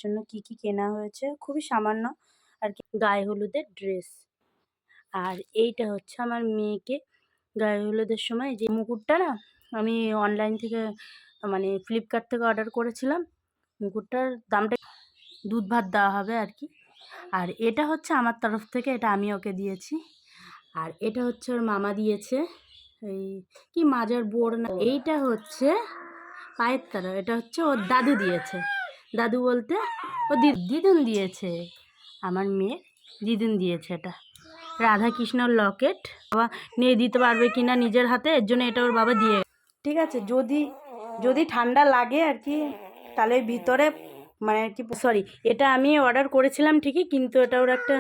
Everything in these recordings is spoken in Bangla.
জন্য কি কি কেনা হয়েছে খুবই সামান্য আর কি, গায়ে হলুদের ড্রেস। আর এইটা হচ্ছে আমার মেয়েকে গায়ে হলুদের সময় যে মুকুটটা না, আমি অনলাইন থেকে মানে ফ্লিপকার্ট থেকে অর্ডার করেছিলাম। মুকুটটার দামটা দুধ ভাত দেওয়া হবে আর কি। আর এটা হচ্ছে আমার তরফ থেকে, এটা আমি ওকে দিয়েছি। আর এটা হচ্ছে ওর মামা দিয়েছে, এই কি মাজার বোর না, এইটা হচ্ছে পায়ের তারা, এটা হচ্ছে ওর দাদু দিয়েছে। দাদু বলতে ও দিদুন দিয়েছে, আমার মেয়ে দিদুন দিয়েছে। এটা রাধা কৃষ্ণর লকেট, বাবা নিয়ে দিতে পারবে কিনা নিজের হাতে, এর জন্য এটা ওর বাবা দিয়ে। ঠিক আছে, যদি ঠান্ডা লাগে আর কি তাহলে ভিতরে মানে আর কি, সরি এটা আমি অর্ডার করেছিলাম ঠিকই, কিন্তু এটা ওর একটা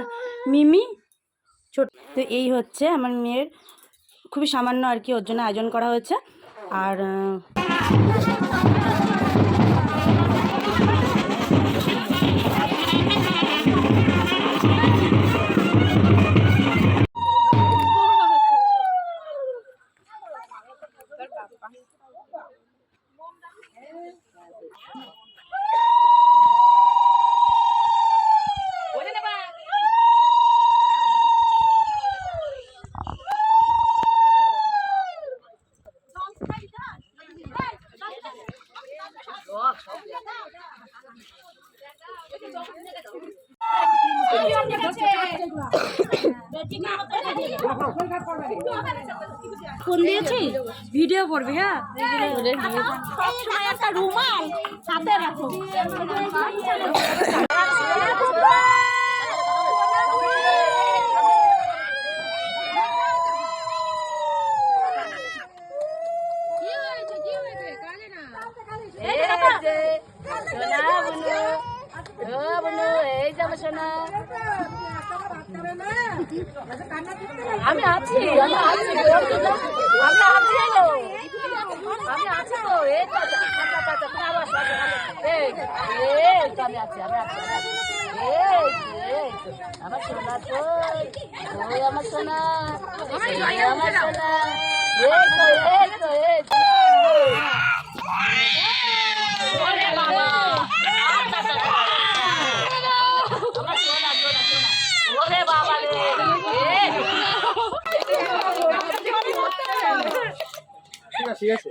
মিমি ছোট। তো এই হচ্ছে আমার মেয়ের খুবই সামান্য আর কি ওর জন্য আয়োজন করা হয়েছে। আর ফোন দিয়েছি ভিডিও করবি, হ্যাঁ সবসময় একটা রুমাল সাথে রাখো। আমি আছি তো আমি আছি আমার সোনা, তো আমার সোনা, আমার সোনা, ঠিক আছে।